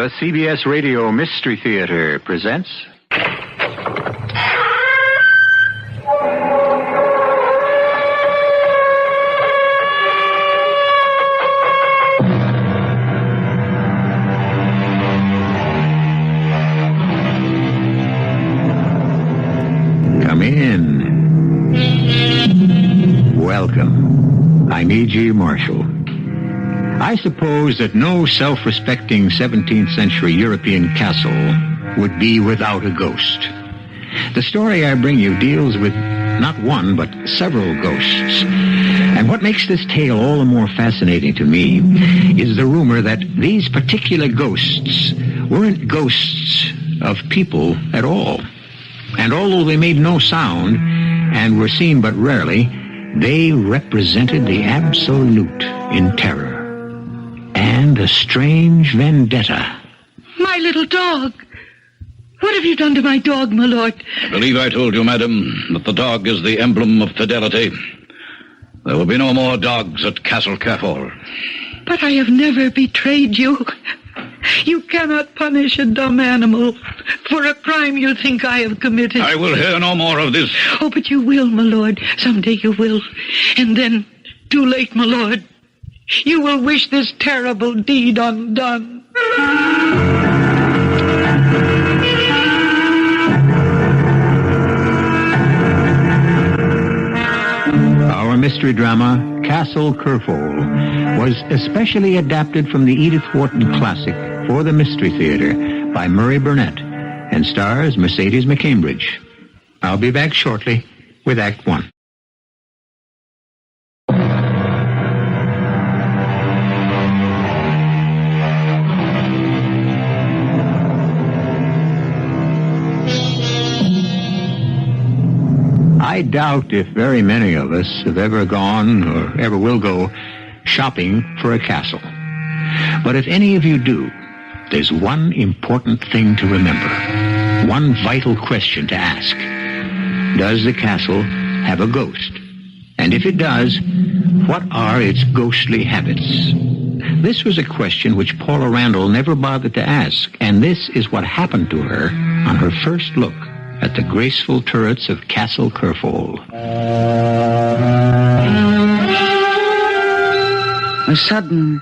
The CBS Radio Mystery Theater presents... Come in. Welcome. I'm E.G. Marshall. I suppose that no self-respecting 17th century European castle would be without a ghost. The story I bring you deals with not one, but several ghosts. And what makes this tale all the more fascinating to me is the rumor that these particular ghosts weren't ghosts of people at all. And although they made no sound and were seen but rarely, they represented the absolute in terror. And a strange vendetta. My little dog. What have you done to my dog, my lord? I believe I told you, madam, that the dog is the emblem of fidelity. There will be no more dogs at Castle Kerfol. But I have never betrayed you. You cannot punish a dumb animal for a crime you think I have committed. I will hear no more of this. Oh, but you will, my lord. Someday you will. And then, too late, my lord. You will wish this terrible deed undone. Our mystery drama, Castle Kerfol, was especially adapted from the Edith Wharton classic for the Mystery Theater by Murray Burnett and stars Mercedes McCambridge. I'll be back shortly with Act One. I doubt if very many of us have ever gone or ever will go shopping for a castle. But if any of you do, there's one important thing to remember, one vital question to ask. Does the castle have a ghost? And if it does, what are its ghostly habits? This was a question which Paula Randall never bothered to ask, and this is what happened to her on her first look at the graceful turrets of Castle Kerfol. A sudden,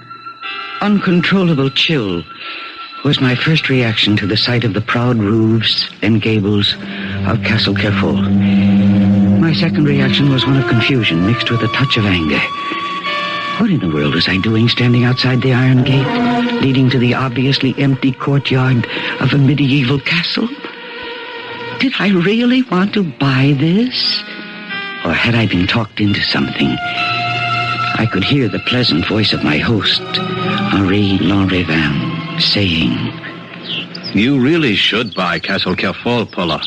uncontrollable chill was my first reaction to the sight of the proud roofs and gables of Castle Kerfol. My second reaction was one of confusion mixed with a touch of anger. What in the world was I doing standing outside the iron gate, leading to the obviously empty courtyard of a medieval castle? Did I really want to buy this? Or had I been talked into something? I could hear the pleasant voice of my host, Henri Lanrivan, saying, You really should buy Castle Kerfol, Paula.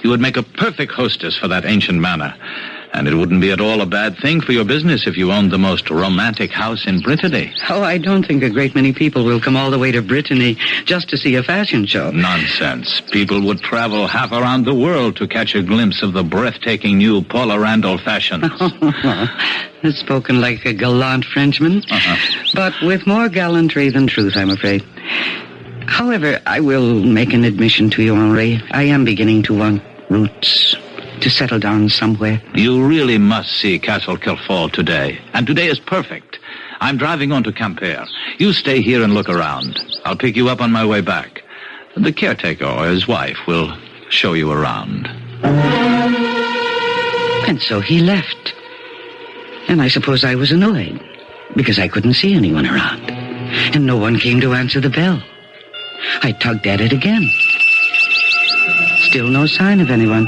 You would make a perfect hostess for that ancient manor. And it wouldn't be at all a bad thing for your business if you owned the most romantic house in Brittany. Oh, I don't think a great many people will come all the way to Brittany just to see a fashion show. Nonsense. People would travel half around the world to catch a glimpse of the breathtaking new Paula Randall fashions. That's spoken like a gallant Frenchman, but with more gallantry than truth, I'm afraid. However, I will make an admission to you, Henri. I am beginning to want roots. To settle down somewhere. You really must see Castle Kerfol today. And today is perfect. I'm driving on to Quimper. You stay here and look around. I'll pick you up on my way back. The caretaker or his wife will show you around. And so he left. And I suppose I was annoyed, because I couldn't see anyone around. And no one came to answer the bell. I tugged at it again. Still no sign of anyone.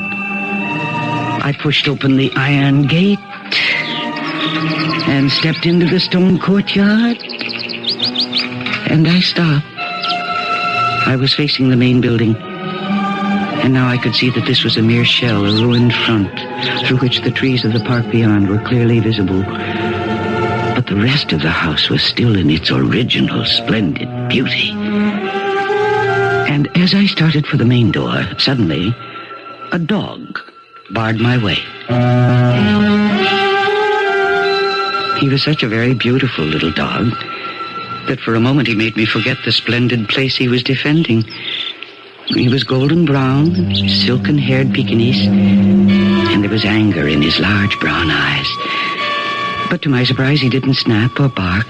I pushed open the iron gate and stepped into the stone courtyard, and I stopped. I was facing the main building, and now I could see that this was a mere shell, a ruined front, through which the trees of the park beyond were clearly visible. But the rest of the house was still in its original splendid beauty. And as I started for the main door, suddenly, a dog barred my way. He was such a very beautiful little dog, that for a moment he made me forget the splendid place he was defending. He was golden brown, silken-haired Pekingese, and there was anger in his large brown eyes. But to my surprise, he didn't snap or bark.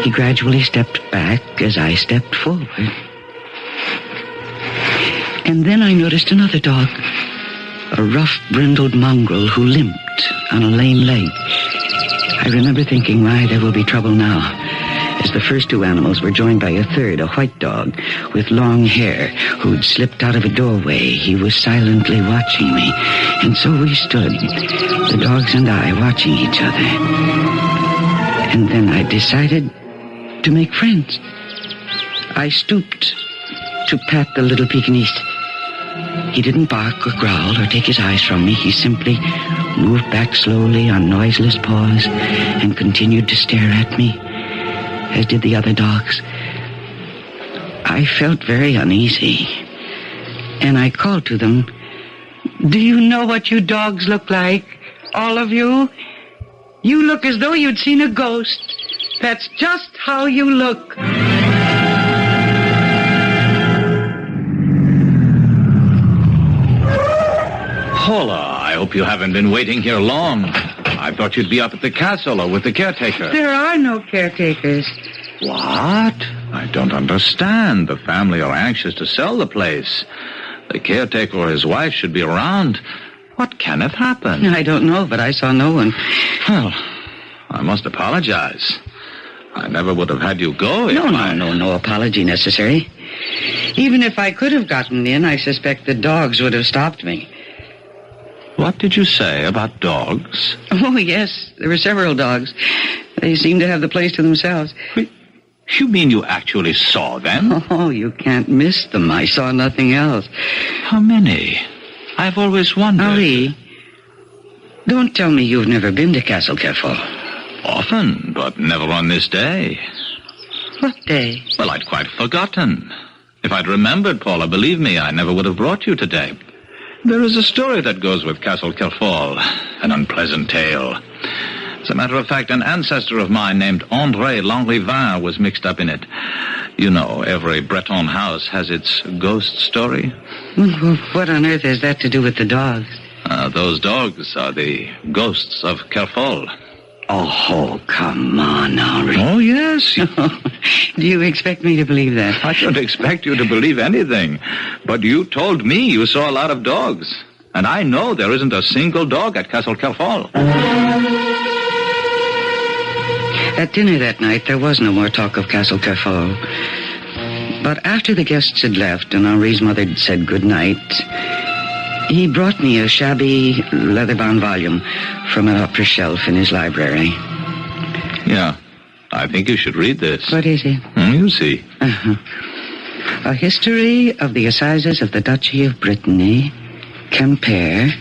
He gradually stepped back as I stepped forward. And then I noticed another dog, a rough, brindled mongrel who limped on a lame leg. I remember thinking, why, there will be trouble now, as the first two animals were joined by a third, a white dog with long hair who'd slipped out of a doorway. He was silently watching me, and so we stood, the dogs and I, watching each other. And then I decided to make friends. I stooped to pat the little Pekingese. He didn't bark or growl or take his eyes from me. He simply moved back slowly on noiseless paws and continued to stare at me, as did the other dogs. I felt very uneasy, and I called to them, "Do you know what you dogs look like? All of you? You look as though you'd seen a ghost. That's just how you look." Hola, I hope you haven't been waiting here long. I thought you'd be up at the castle or with the caretaker. There are no caretakers. What? I don't understand. The family are anxious to sell the place. The caretaker or his wife should be around. What can have happened? I don't know, but I saw no one. Well, I must apologize. I never would have had you go if No apology necessary. Even if I could have gotten in, I suspect the dogs would have stopped me. What did you say about dogs? Oh, yes, there were several dogs. They seemed to have the place to themselves. You mean you actually saw them? Oh, you can't miss them. I saw nothing else. How many? I've always wondered. Ali, don't tell me you've never been to Castle Kerfol. Often, but never on this day. What day? Well, I'd quite forgotten. If I'd remembered, Paula, believe me, I never would have brought you today. There is a story that goes with Castle Kerfol, an unpleasant tale. As a matter of fact, an ancestor of mine named André Lanrivin was mixed up in it. You know, every Breton house has its ghost story. Well, what on earth has that to do with the dogs? Those dogs are the ghosts of Kerfol. Oh, come on, Henri. Oh, yes. Do you expect me to believe that? I don't expect you to believe anything. But you told me you saw a lot of dogs. And I know there isn't a single dog at Castle Kerfol. At dinner that night, there was no more talk of Castle Kerfol. But after the guests had left and Henri's mother had said good night, he brought me a shabby leather-bound volume from an upper shelf in his library. Yeah, I think you should read this. What is it? You see. A history of the assizes of the Duchy of Brittany, Quimper,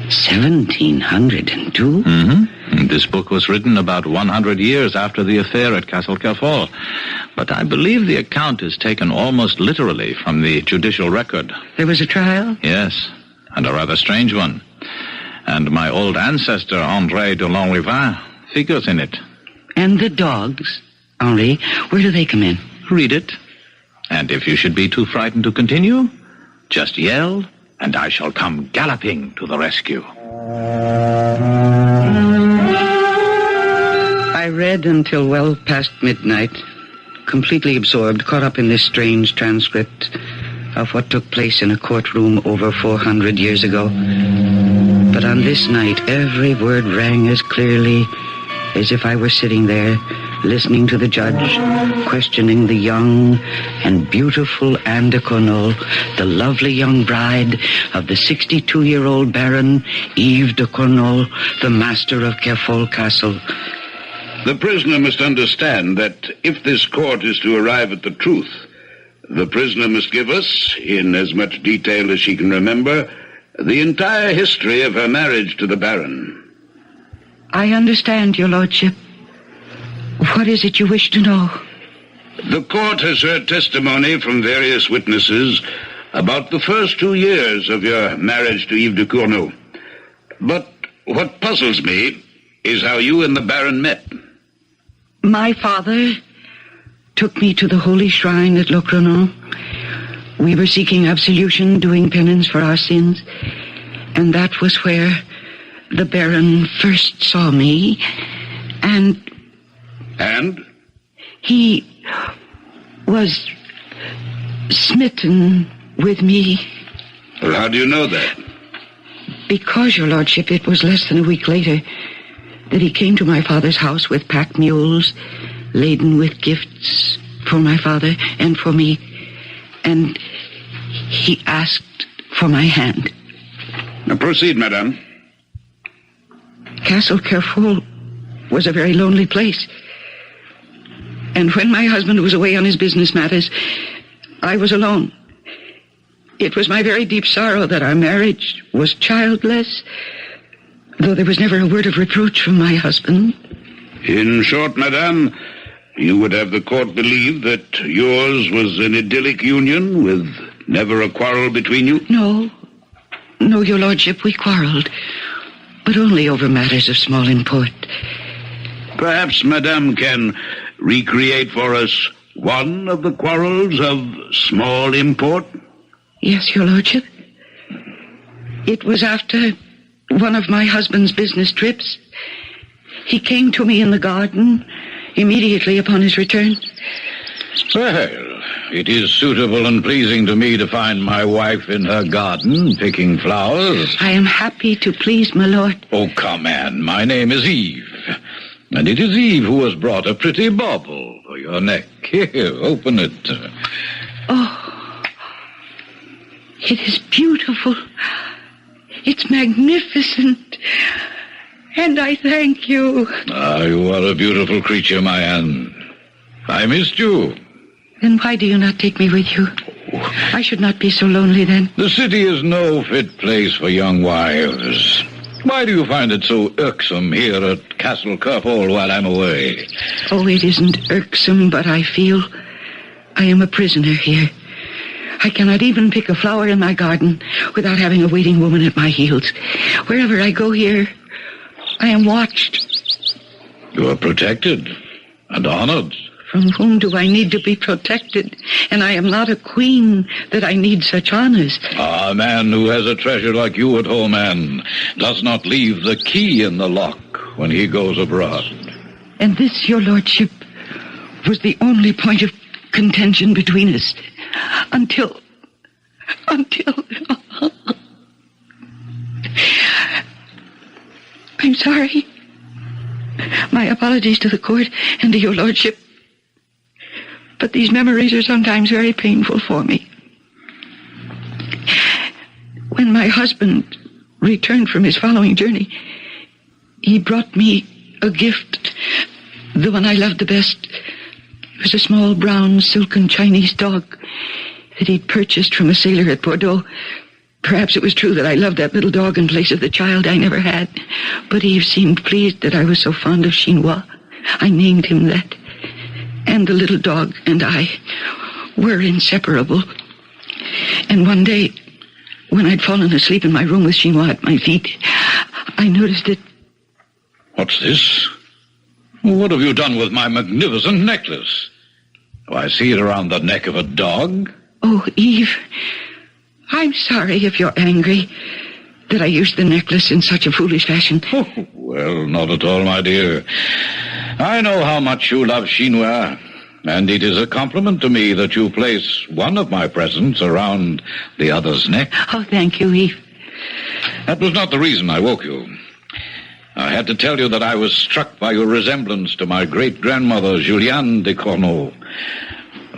1702. Mm-hmm. This book was written about 100 years after the affair at Castle Kerfol. But I believe the account is taken almost literally from the judicial record. There was a trial? Yes, and a rather strange one. And my old ancestor, André de Lanrivin, figures in it. And the dogs, Henri, where do they come in? Read it. And if you should be too frightened to continue, just yell, and I shall come galloping to the rescue. I read until well past midnight, completely absorbed, caught up in this strange transcript of what took place in a courtroom over 400 years ago. But on this night, every word rang as clearly as if I were sitting there, listening to the judge, questioning the young and beautiful Anne de Cornol, the lovely young bride of the 62-year-old Baron Yves de Cornol, the master of Kerfol Castle. The prisoner must understand that if this court is to arrive at the truth, the prisoner must give us, in as much detail as she can remember, the entire history of her marriage to the Baron. I understand, your lordship. What is it you wish to know? The court has heard testimony from various witnesses about the first 2 years of your marriage to Yves de Cornol. But what puzzles me is how you and the Baron met. My father took me to the holy shrine at Locronan. We were seeking absolution, doing penance for our sins, and that was where the Baron first saw me, and... And? He was smitten with me. Well, how do you know that? Because, your lordship, it was less than a week later that he came to my father's house with pack mules laden with gifts for my father and for me, and he asked for my hand. Now proceed, madame. Castle Kerfol was a very lonely place, and when my husband was away on his business matters, I was alone. It was my very deep sorrow that our marriage was childless, though there was never a word of reproach from my husband. In short, madame, you would have the court believe that yours was an idyllic union with never a quarrel between you? No, your lordship, we quarreled, but only over matters of small import. Perhaps madame can recreate for us one of the quarrels of small import? Yes, your lordship. It was after one of my husband's business trips. He came to me in the garden immediately upon his return. Well, it is suitable and pleasing to me to find my wife in her garden picking flowers. I am happy to please my lord. Oh, come, Anne. My name is Eve. And it is Eve who has brought a pretty bauble for your neck. Here, open it. Oh, it is beautiful. It's magnificent. And I thank you. Ah, you are a beautiful creature, my Anne. I missed you. Then why do you not take me with you? I should not be so lonely then. The city is no fit place for young wives. Why do you find it so irksome here at Castle Kerfol while I'm away? Oh, it isn't irksome, but I feel I am a prisoner here. I cannot even pick a flower in my garden without having a waiting woman at my heels. Wherever I go here, I am watched. You are protected and honored. From whom do I need to be protected? And I am not a queen that I need such honors. A man who has a treasure like you at home, Anne, does not leave the key in the lock when he goes abroad. And this, your lordship, was the only point of contention between us. Until... I'm sorry. My apologies to the court and to your lordship. But these memories are sometimes very painful for me. When my husband returned from his following journey, he brought me a gift, the one I loved the best. It was a small brown silken Chinese dog that he'd purchased from a sailor at Bordeaux. Perhaps it was true that I loved that little dog in place of the child I never had, but Eve seemed pleased that I was so fond of Chinois. I named him that. And the little dog and I were inseparable. And one day, when I'd fallen asleep in my room with Chinois at my feet, I noticed it. What's this? What have you done with my magnificent necklace? Do I see it around the neck of a dog? Oh, Eve, I'm sorry if you're angry that I used the necklace in such a foolish fashion. Oh, well, not at all, my dear. I know how much you love Chinois, and it is a compliment to me that you place one of my presents around the other's neck. Oh, thank you, Eve. That was not the reason I woke you. I had to tell you that I was struck by your resemblance to my great-grandmother, Juliane de Corneau,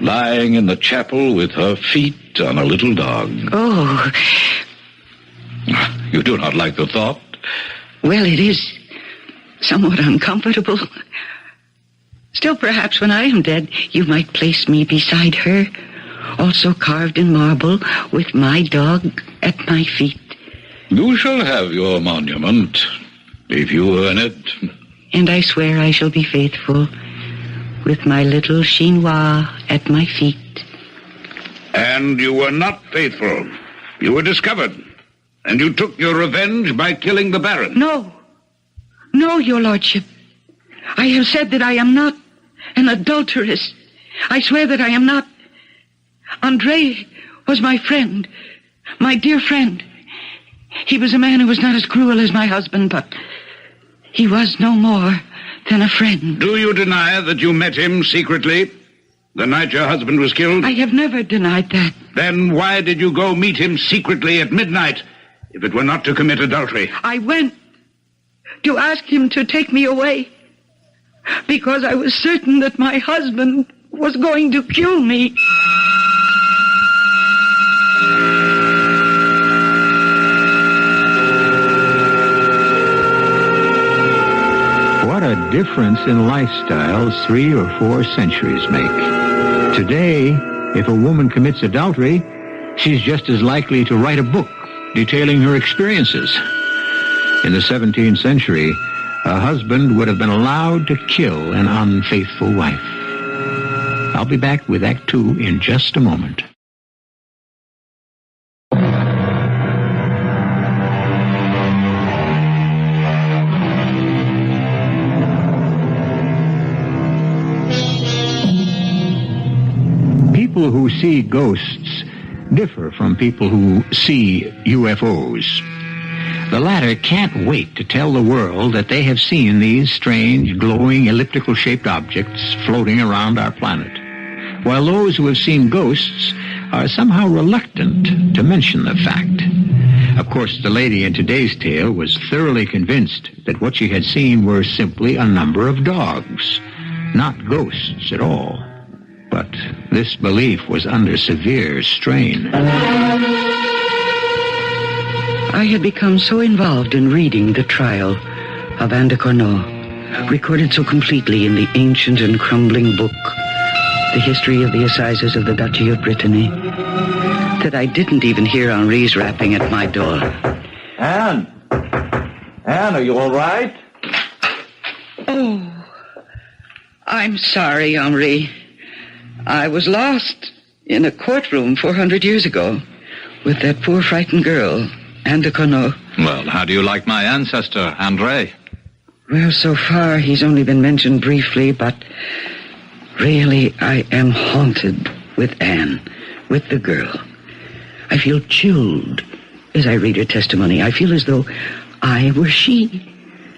lying in the chapel with her feet on a little dog. Oh. You do not like the thought? Well, it is somewhat uncomfortable. Still, perhaps when I am dead, you might place me beside her, also carved in marble, with my dog at my feet. You shall have your monument, if you earn it. And I swear I shall be faithful, with my little Chinois at my feet. And you were not faithful. You were discovered. And you took your revenge by killing the Baron. No, your lordship. I have said that I am not an adulteress. I swear that I am not. André was my friend, my dear friend. He was a man who was not as cruel as my husband, but he was no more than a friend. Do you deny that you met him secretly the night your husband was killed? I have never denied that. Then why did you go meet him secretly at midnight, if it were not to commit adultery? I went to ask him to take me away, because I was certain that my husband was going to kill me. What a difference in lifestyles 3 or 4 centuries make. Today, if a woman commits adultery, she's just as likely to write a book detailing her experiences. In the 17th century, a husband would have been allowed to kill an unfaithful wife. I'll be back with Act 2 in just a moment. People who see ghosts differ from people who see UFOs. The latter can't wait to tell the world that they have seen these strange, glowing, elliptical-shaped objects floating around our planet, while those who have seen ghosts are somehow reluctant to mention the fact. Of course, the lady in today's tale was thoroughly convinced that what she had seen were simply a number of dogs, not ghosts at all. But this belief was under severe strain. I had become so involved in reading the trial of Anne de Corneau, recorded so completely in the ancient and crumbling book, The History of the Assizes of the Duchy of Brittany, that I didn't even hear Henri's rapping at my door. Anne! Anne, are you all right? Oh, I'm sorry, Henri. I was lost in a courtroom 400 years ago with that poor frightened girl, Anne de Corneau. Well, how do you like my ancestor, André? Well, so far he's only been mentioned briefly, but really I am haunted with Anne, with the girl. I feel chilled as I read her testimony. I feel as though I were she,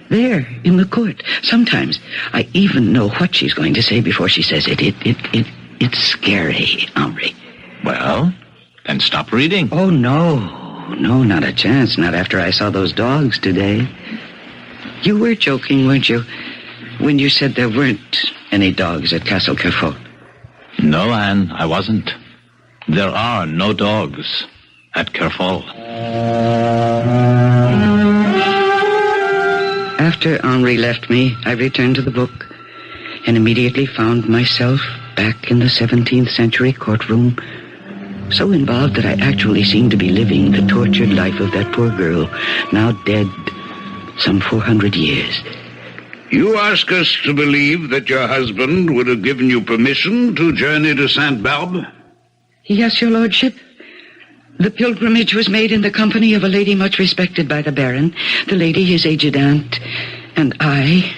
there in the court. Sometimes I even know what she's going to say before she says it. It's scary, Henri. Well, then stop reading. Oh, no, not a chance. Not after I saw those dogs today. You were joking, weren't you, when you said there weren't any dogs at Castle Kerfol? No, Anne, I wasn't. There are no dogs at Kerfol. After Henri left me, I returned to the book and immediately found myself back in the 17th century courtroom, so involved that I actually seemed to be living the tortured life of that poor girl, now dead some 400 years. You ask us to believe that your husband would have given you permission to journey to Sainte Barbe? Yes, your lordship. The pilgrimage was made in the company of a lady much respected by the Baron. The lady, his aged aunt, and I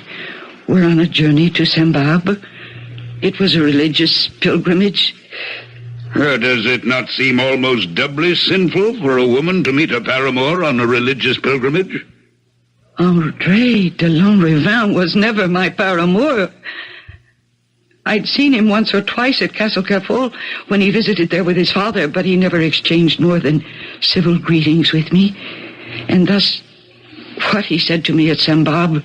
were on a journey to Sainte Barbe. It was a religious pilgrimage. Does it not seem almost doubly sinful for a woman to meet a paramour on a religious pilgrimage? André de Lanrivain was never my paramour. I'd seen him once or twice at Castle Kerfol when he visited there with his father, but he never exchanged more than civil greetings with me. And thus, what he said to me at Sainte Barbe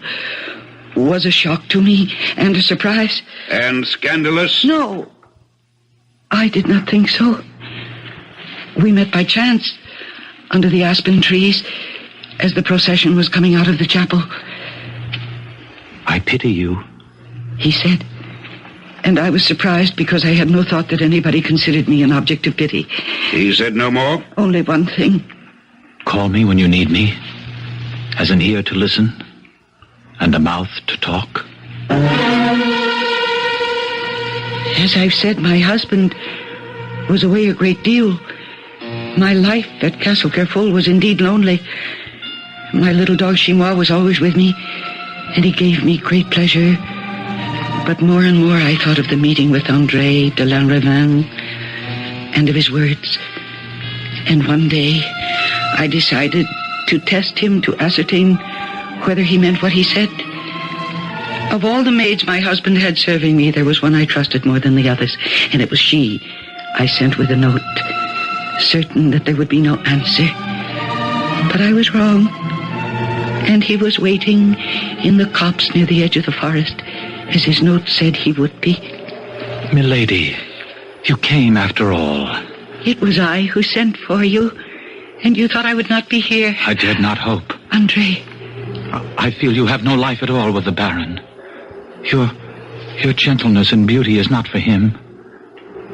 was a shock to me and a surprise. And scandalous? No, I did not think so. We met by chance under the aspen trees as the procession was coming out of the chapel. I pity you, he said. And I was surprised because I had no thought that anybody considered me an object of pity. He said no more? Only one thing. Call me when you need me, as an ear to listen and a mouth to talk. As I've said, my husband was away a great deal. My life at Castle Kerfol was indeed lonely. My little dog Chinois was always with me, and he gave me great pleasure. But more and more I thought of the meeting with André de Lanrivain and of his words. And one day I decided to test him to ascertain whether he meant what he said. Of all the maids my husband had serving me, there was one I trusted more than the others, and it was she I sent with a note, certain that there would be no answer. But I was wrong, and he was waiting in the copse near the edge of the forest, as his note said he would be. Milady, you came after all. It was I who sent for you, and you thought I would not be here. I dared not hope. André. I feel you have no life at all with the Baron. Your gentleness and beauty is not for him.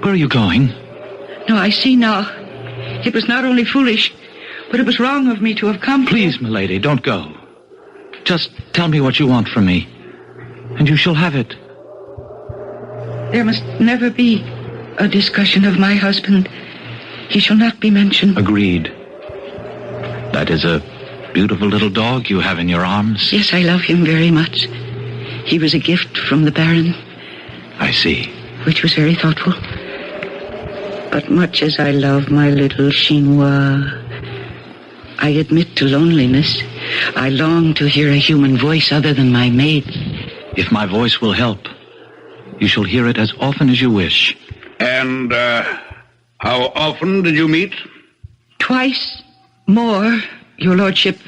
Where are you going? No, I see now. It was not only foolish, but it was wrong of me to have come. Please, milady, don't go. Just tell me what you want from me, and you shall have it. There must never be a discussion of my husband. He shall not be mentioned. Agreed. That is a beautiful little dog you have in your arms. Yes, I love him very much. He was a gift from the Baron. I see. Which was very thoughtful. But much as I love my little Chinois, I admit to loneliness. I long to hear a human voice other than my maid's. If my voice will help, you shall hear it as often as you wish. And, how often did you meet? Twice more, your lordship,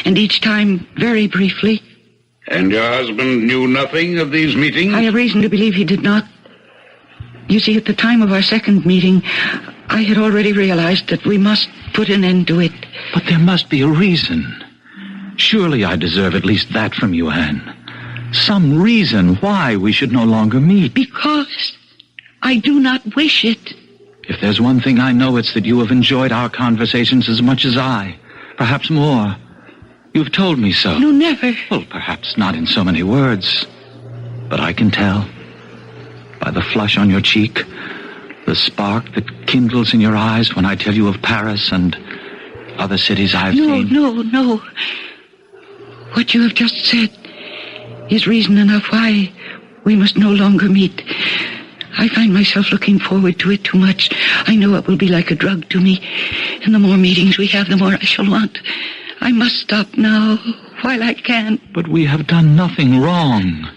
and each time very briefly. And your husband knew nothing of these meetings? I have reason to believe he did not. You see, at the time of our second meeting, I had already realized that we must put an end to it. But there must be a reason. Surely I deserve at least that from you, Anne. Some reason why we should no longer meet. Because I do not wish it. If there's one thing I know, it's that you have enjoyed our conversations as much as I. Perhaps more. You've told me so. No, never. Well, perhaps not in so many words. But I can tell. By the flush on your cheek, the spark that kindles in your eyes when I tell you of Paris and other cities I've seen. No. What you have just said is reason enough why we must no longer meet. I find myself looking forward to it too much. I know it will be like a drug to me. And the more meetings we have, the more I shall want. I must stop now, while I can. But we have done nothing wrong.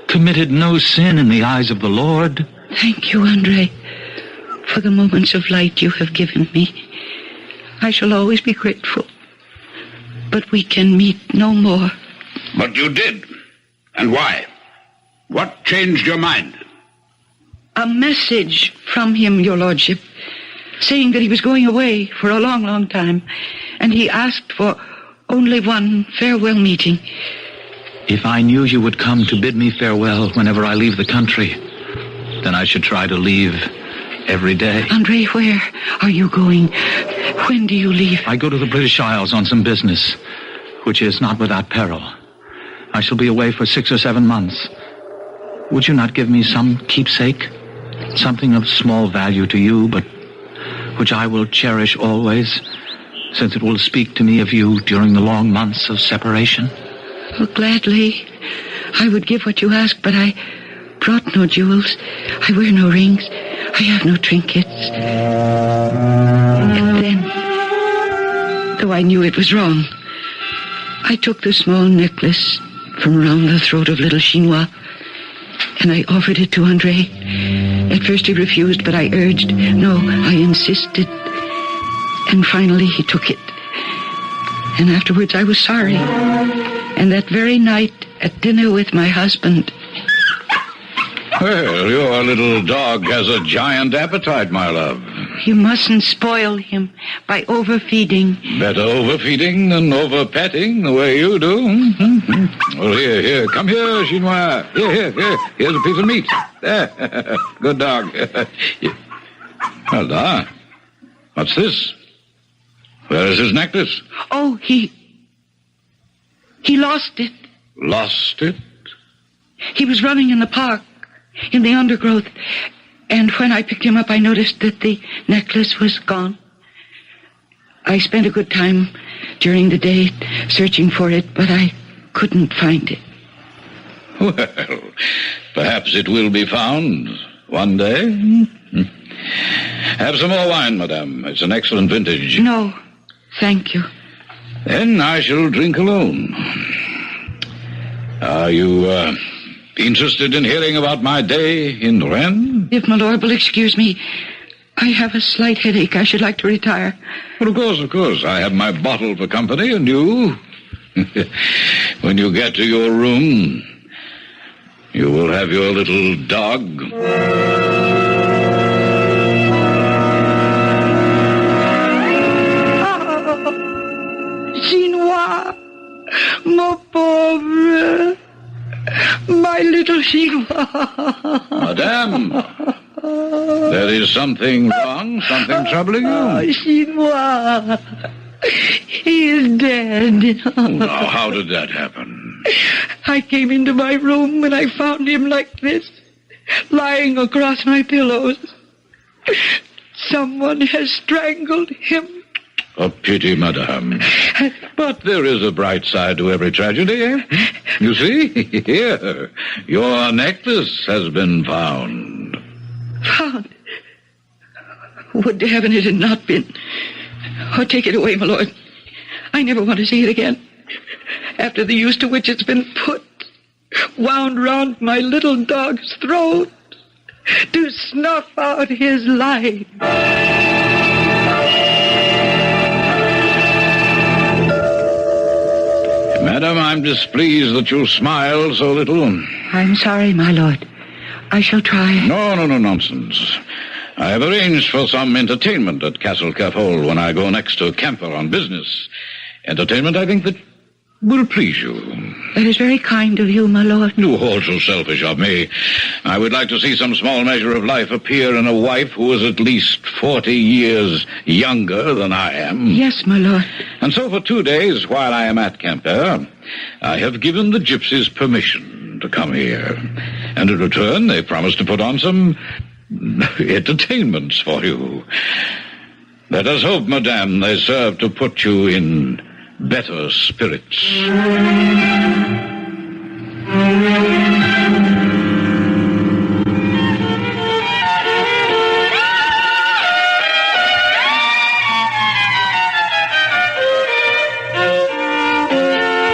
Committed no sin in the eyes of the Lord. Thank you, André, for the moments of light you have given me. I shall always be grateful. But we can meet no more. But you did. And why? What changed your mind? A message from him, your lordship, saying that he was going away for a long, long time, and he asked for only one farewell meeting. If I knew you would come to bid me farewell whenever I leave the country, then I should try to leave every day. André, where are you going? When do you leave? I go to the British Isles on some business, which is not without peril. I shall be away for 6 or 7 months. Would you not give me some keepsake? Something of small value to you, but which I will cherish always, since it will speak to me of you during the long months of separation? Oh, gladly. I would give what you ask, but I brought no jewels. I wear no rings. I have no trinkets. And then, though I knew it was wrong, I took the small necklace from around the throat of little Chinois, and I offered it to André. At first he refused, but I urged. No, I insisted. And finally he took it. And afterwards I was sorry. And that very night, at dinner with my husband... Well, your little dog has a giant appetite, my love. You mustn't spoil him by overfeeding. Better overfeeding than overpetting, the way you do. Mm-hmm. Well, here, come here, Chinois. Here. Here's a piece of meat. There. Good dog. Well done. What's this? Where is his necklace? Oh, he lost it. Lost it? He was running in the park, in the undergrowth, and when I picked him up, I noticed that the necklace was gone. I spent a good time during the day searching for it, but I couldn't find it. Well, Perhaps it will be found one day. Have some more wine, madame. It's an excellent vintage. No, thank you. Then I shall drink alone. Are you interested in hearing about my day in Rennes? If my lord will excuse me, I have a slight headache. I should like to retire. Well, of course. I have my bottle for company, and you... When you get to your room, you will have your little dog. Chinois, mon pauvre, my little Chinois. Madame, there is something wrong, something troubling you. Chinois, he is dead. Now, how did that happen? I came into my room and I found him like this, lying across my pillows. Someone has strangled him. A pity, madame. But there is a bright side to every tragedy, eh? You see, here, your necklace has been found. Found? Would to heaven it had not been. Oh, take it away, my lord. I never want to see it again. After the use to which it's been put, wound round my little dog's throat to snuff out his life. Madam, I'm displeased that you smile so little. I'm sorry, my lord. I shall try. No, nonsense. I have arranged for some entertainment at Castle Kerfol when I go next to Camphor on business. Entertainment, I think, that will please you. That is very kind of you, my lord. You all so selfish of me. I would like to see some small measure of life appear in a wife who is at least 40 years younger than I am. Yes, my lord. And so for 2 days, while I am at Camphor, I have given the gypsies permission to come here. And in return, they promised to put on some entertainments for you. Let us hope, madame, they serve to put you in better spirits.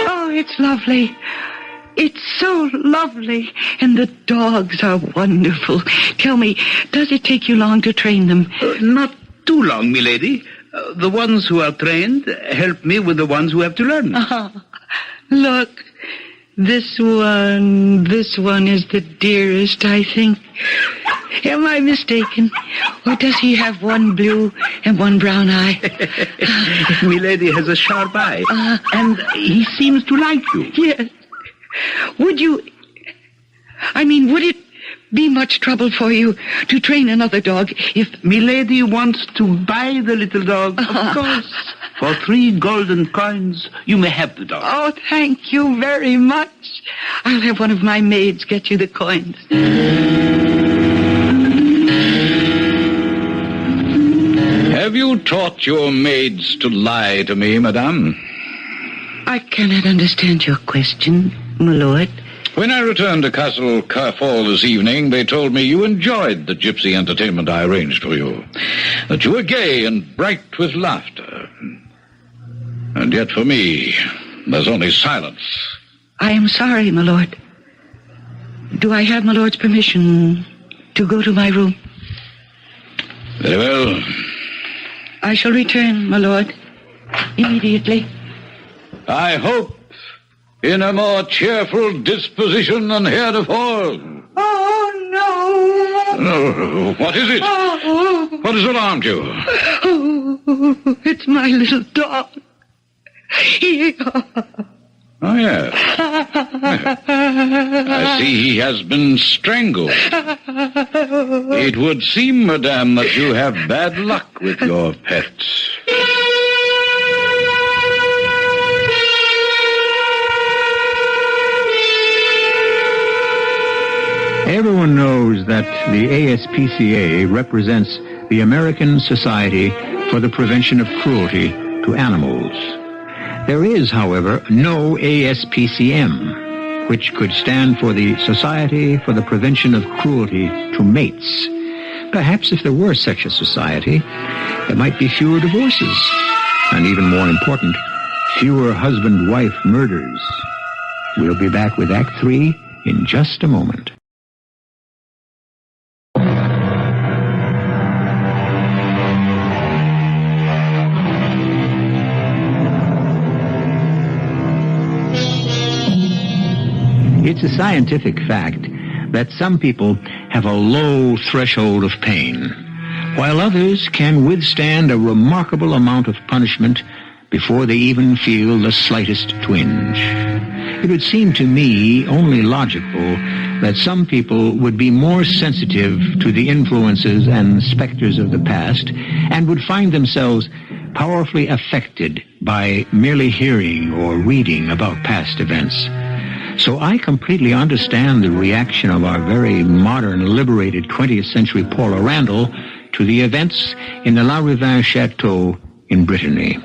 Oh, it's lovely. It's so lovely. And the dogs are wonderful. Tell me, does it take you long to train them? Not too long, milady. The ones who are trained help me with the ones who have to learn. Look, this one is the dearest, I think. Am I mistaken? Or does he have one blue and one brown eye? Milady has a sharp eye, and he seems to like you. Yes. Would it be much trouble for you to train another dog if... Milady wants to buy the little dog, of course. For 3 golden coins, you may have the dog. Oh, thank you very much. I'll have one of my maids get you the coins. Have you taught your maids to lie to me, madame? I cannot understand your question, my lord. When I returned to Castle Kerfol this evening, they told me you enjoyed the gypsy entertainment I arranged for you, that you were gay and bright with laughter. And yet for me, there's only silence. I am sorry, my lord. Do I have my lord's permission to go to my room? Very well. I shall return, my lord, immediately. I hope in a more cheerful disposition than heretofore. Oh, no. No, what is it? Oh. What has alarmed you? Oh, it's my little dog. Oh, yes. I see he has been strangled. It would seem, madame, that you have bad luck with your pets. Everyone knows that the ASPCA represents the American Society for the Prevention of Cruelty to Animals. There is, however, no ASPCM. which could stand for the Society for the Prevention of Cruelty to Mates. Perhaps if there were such a society, there might be fewer divorces, and even more important, fewer husband-wife murders. We'll be back with Act 3 in just a moment. It's a scientific fact that some people have a low threshold of pain, while others can withstand a remarkable amount of punishment before they even feel the slightest twinge. It would seem to me only logical that some people would be more sensitive to the influences and specters of the past and would find themselves powerfully affected by merely hearing or reading about past events. So I completely understand the reaction of our very modern, liberated 20th century Paula Randall to the events in the La Ravin Chateau in Brittany.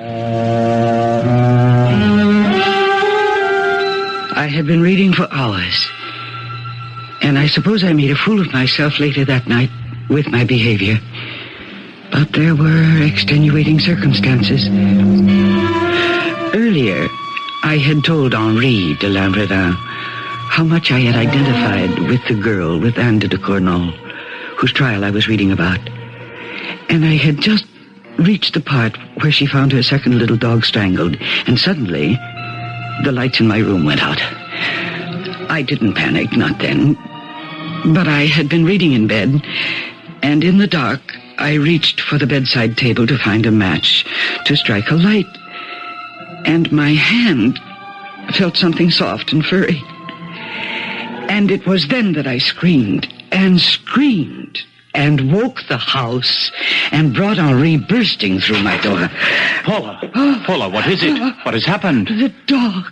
I had been reading for hours, and I suppose I made a fool of myself later that night with my behavior. But there were extenuating circumstances. Earlier, I had told Henri de La Ravin how much I had identified with the girl with Anne de Cournal, whose trial I was reading about. And I had just reached the part where she found her second little dog strangled, and suddenly the lights in my room went out. I didn't panic, not then, but I had been reading in bed, and in the dark I reached for the bedside table to find a match to strike a light. And my hand felt something soft and furry. And it was then that I screamed and woke the house and brought Henri bursting through my door. Paula, what is it? What has happened? The dog.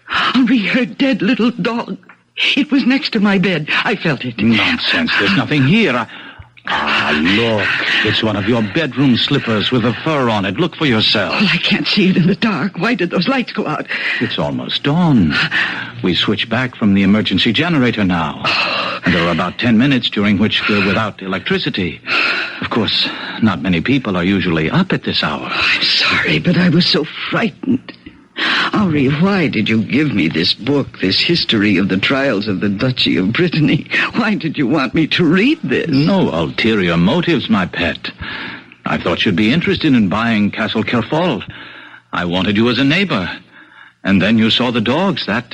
Henri, her dead little dog. It was next to my bed. I felt it. Nonsense. There's nothing here. Look. It's one of your bedroom slippers with a fur on it. Look for yourself. Well, I can't see it in the dark. Why did those lights go out? It's almost dawn. We switch back from the emergency generator now. And there are about 10 minutes during which we're without electricity. Of course, not many people are usually up at this hour. I'm sorry, but I was so frightened. Henri, why did you give me this book, this history of the trials of the Duchy of Brittany? Why did you want me to read this? No ulterior motives, my pet. I thought you'd be interested in buying Castle Kerfol. I wanted you as a neighbor. And then you saw the dogs. That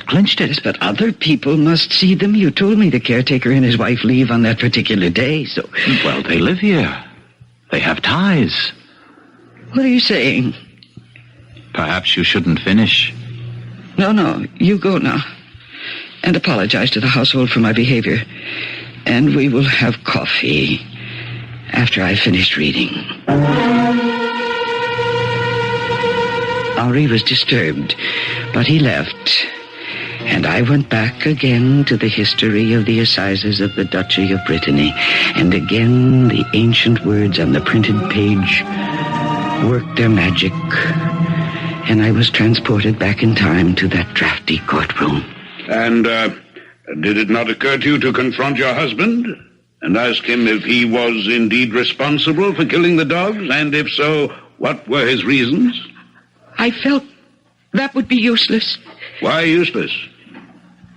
clinched it. Yes, but other people must see them. You told me the caretaker and his wife leave on that particular day, so... Well, they live here. They have ties. What are you saying? Perhaps you shouldn't finish. No, you go now. And apologize to the household for my behavior. And we will have coffee after I've finished reading. Henri was disturbed, but he left. And I went back again to the history of the assizes of the Duchy of Brittany. And again the ancient words on the printed page worked their magic. And I was transported back in time to that drafty courtroom. And, did it not occur to you to confront your husband and ask him if he was indeed responsible for killing the dogs? And if so, what were his reasons? I felt that would be useless. Why useless?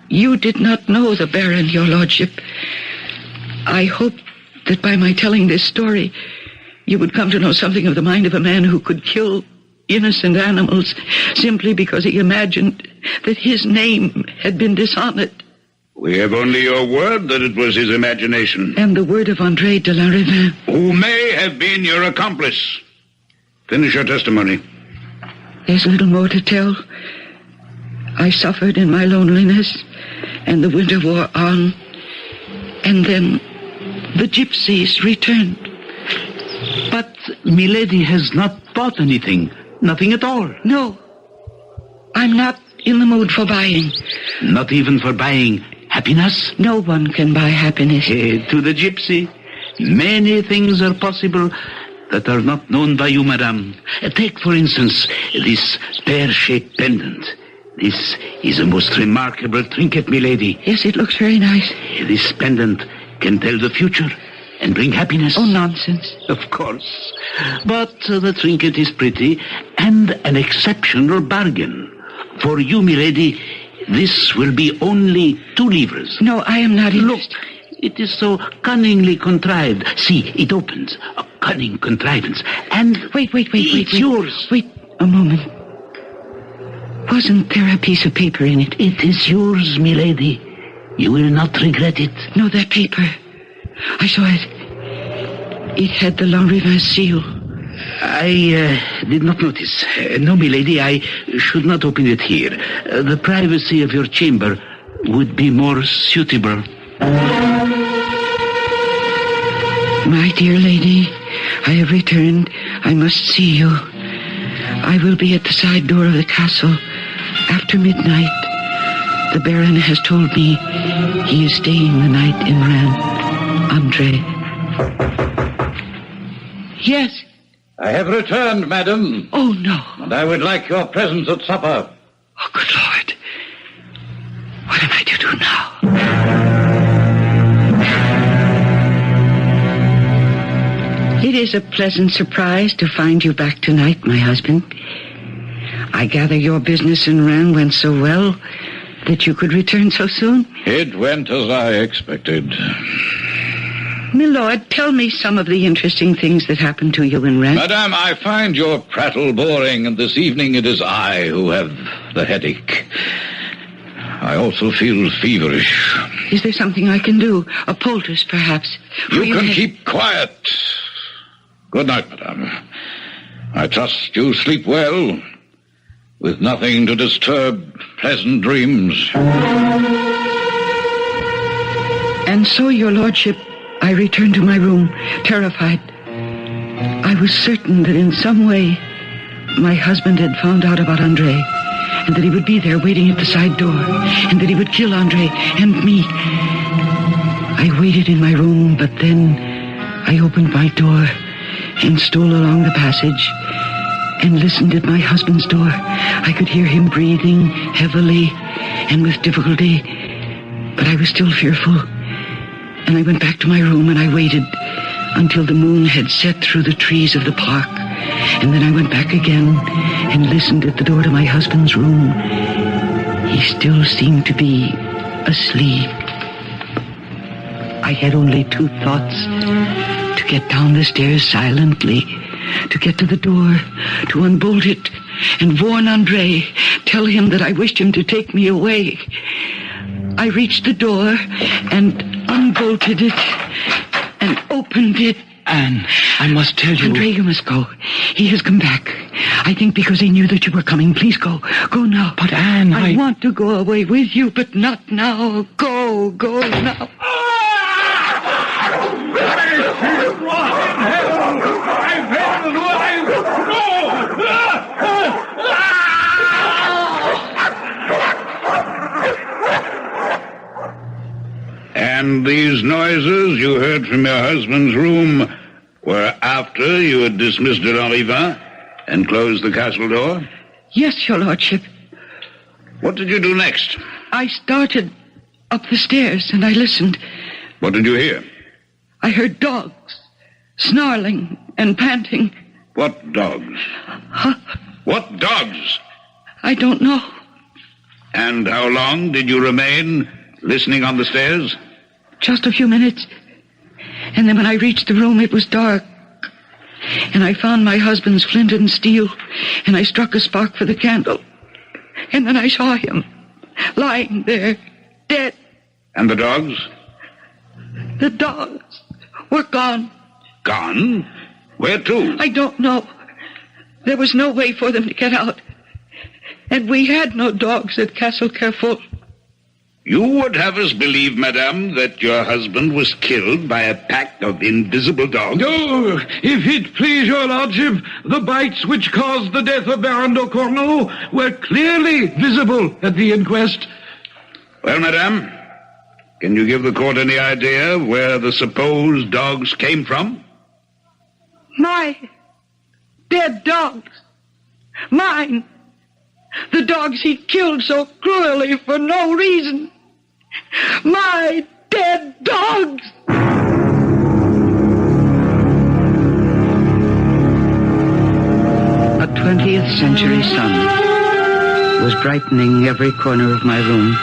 You did not know the Baron, your lordship. I hoped that by my telling this story, you would come to know something of the mind of a man who could kill innocent animals simply because he imagined that his name had been dishonored. We have only your word that it was his imagination. And the word of André de La Ravin. Who may have been your accomplice. Finish your testimony. There's little more to tell. I suffered in my loneliness, and the winter wore on. And then the gypsies returned. But Milady has not bought anything. Nothing at all. No. I'm not in the mood for buying. Not even for buying happiness? No one can buy happiness. To the gypsy, many things are possible that are not known by you, madame. Take, for instance, this pear-shaped pendant. This is a most remarkable trinket, milady. Yes, it looks very nice. This pendant can tell the future and bring happiness. Oh, nonsense. Of course. But the trinket is pretty and an exceptional bargain. For you, milady, this will be only 2 livres. No, I am not interested. Look, it is so cunningly contrived. See, it opens. A cunning contrivance. And Wait. it's yours. Wait a moment. Wasn't there a piece of paper in it? It is yours, milady. You will not regret it. No, that paper. I saw it. It had the Lanrivain seal. I did not notice. No, milady, I should not open it here. The privacy of your chamber would be more suitable. My dear lady, I have returned. I must see you. I will be at the side door of the castle after midnight. The Baron has told me he is staying the night in Rennes. Andre. Yes. I have returned, madam. Oh, no. And I would like your presence at supper. Oh, good Lord. What am I to do now? It is a pleasant surprise to find you back tonight, my husband. I gather your business in Rennes went so well that you could return so soon? It went as I expected. Milord, tell me some of the interesting things that happened to you in Rennes. Madame, I find your prattle boring, and this evening it is I who have the headache. I also feel feverish. Is there something I can do? A poultice, perhaps? You can keep quiet. Good night, madame. I trust you sleep well, with nothing to disturb pleasant dreams. And so, your lordship, I returned to my room, terrified. I was certain that in some way my husband had found out about Andre, and that he would be there waiting at the side door, and that he would kill Andre and me. I waited in my room, but then I opened my door and stole along the passage and listened at my husband's door. I could hear him breathing heavily and with difficulty, but I was still fearful. And I went back to my room and I waited until the moon had set through the trees of the park. And then I went back again and listened at the door to my husband's room. He still seemed to be asleep. I had only 2 thoughts: to get down the stairs silently, to get to the door, to unbolt it, and warn Andre, tell him that I wished him to take me away. I reached the door and unbolted it and opened it. Anne, I must tell you... Andre, you must go. He has come back. I think because he knew that you were coming. Please go. Go now. But Anne, I want to go away with you, but not now. Go now. And these noises you heard from your husband's room were after you had dismissed de Lanrivain and closed the castle door? Yes, your lordship. What did you do next? I started up the stairs and I listened. What did you hear? I heard dogs snarling and panting. What dogs? What dogs? I don't know. And how long did you remain listening on the stairs? Just a few minutes. And then when I reached the room, it was dark. And I found my husband's flint and steel, and I struck a spark for the candle. And then I saw him lying there, dead. And the dogs? The dogs were gone. Gone? Where to? I don't know. There was no way for them to get out. And we had no dogs at Castle Kerfol. You would have us believe, madame, that your husband was killed by a pack of invisible dogs? Oh, if it please your lordship, the bites which caused the death of Baron de Corneau were clearly visible at the inquest. Well, madame, can you give the court any idea where the supposed dogs came from? My dead dogs. Mine. The dogs he killed so cruelly for no reason. My dead dogs! A 20th century sun was brightening every corner of my room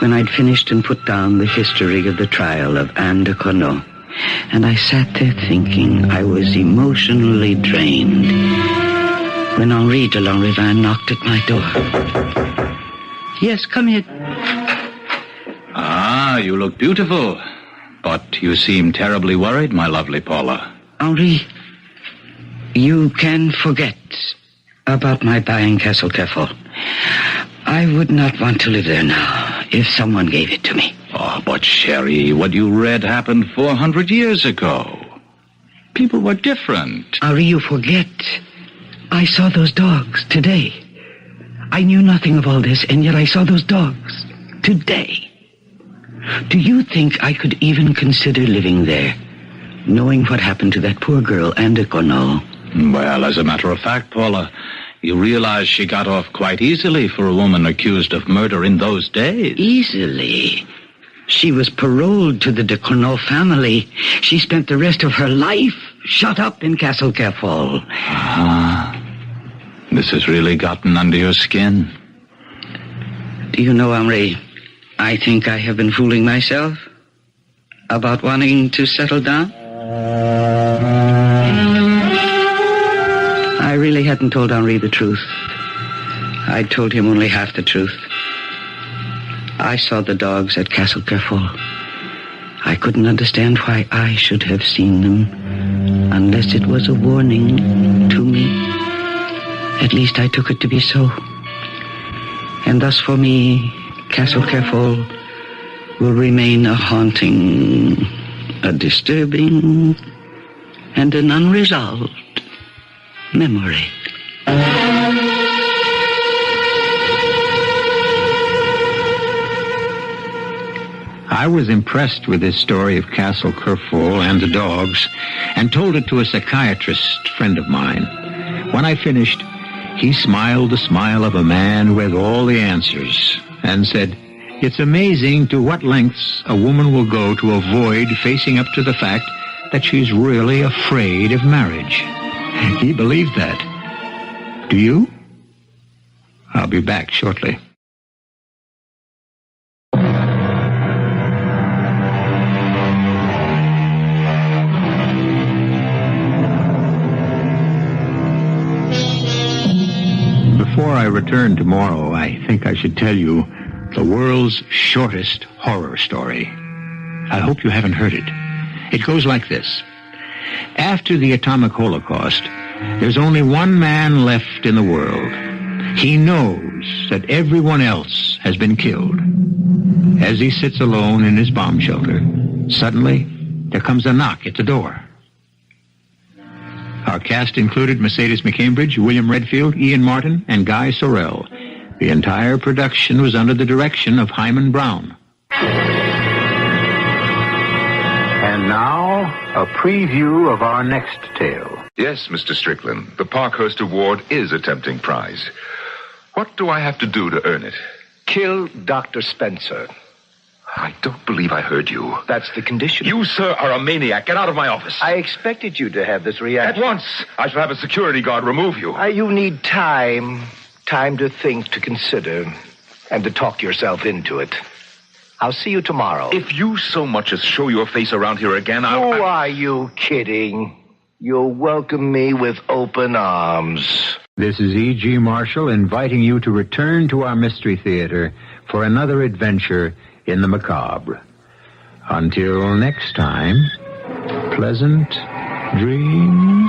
when I'd finished and put down the history of the trial of Anne de Corneau. And I sat there thinking I was emotionally drained when Henri de Lanrivain knocked at my door. Yes, come in. Ah, you look beautiful. But you seem terribly worried, my lovely Paula. Henri, you can forget about my buying Castle Kerfol. I would not want to live there now if someone gave it to me. Oh, but Sherry, what you read happened 400 years ago. People were different. Henri, you forget. I saw those dogs today. I knew nothing of all this, and yet I saw those dogs today. Do you think I could even consider living there, knowing what happened to that poor girl, Anne de Corneau? Well, as a matter of fact, Paula, you realize she got off quite easily for a woman accused of murder in those days. Easily? She was paroled to the de Corneau family. She spent the rest of her life shut up in Castle Kerfol. Ah, this has really gotten under your skin. Do you know, Henri, I think I have been fooling myself about wanting to settle down. I really hadn't told Henri the truth. I'd told him only half the truth. I saw the dogs at Castle Kerfol. I couldn't understand why I should have seen them, unless it was a warning to me. At least I took it to be so. And thus for me, Castle Kerfol will remain a haunting, a disturbing, and an unresolved memory. I was impressed with this story of Castle Kerfol and the dogs, and told it to a psychiatrist friend of mine. When I finished, he smiled the smile of a man with all the answers, and said, "It's amazing to what lengths a woman will go to avoid facing up to the fact that she's really afraid of marriage." He believed that. Do you? I'll be back shortly. Before I return tomorrow, I think I should tell you the world's shortest horror story. I hope you haven't heard it. It goes like this. After the atomic holocaust, there's only one man left in the world. He knows that everyone else has been killed. As he sits alone in his bomb shelter, suddenly there comes a knock at the door. Our cast included Mercedes McCambridge, William Redfield, Ian Martin, and Guy Sorel. The entire production was under the direction of Himan Brown. And now, a preview of our next tale. Yes, Mr. Strickland, the Parkhurst Award is a tempting prize. What do I have to do to earn it? Kill Dr. Spencer. I don't believe I heard you. That's the condition. You, sir, are a maniac. Get out of my office. I expected you to have this reaction. At once. I shall have a security guard remove you. You need time. Time to think, to consider, and to talk yourself into it. I'll see you tomorrow. If you so much as show your face around here again, Who are you kidding? You'll welcome me with open arms. This is E.G. Marshall inviting you to return to our Mystery Theater for another adventure in the macabre. Until next time, pleasant dreams.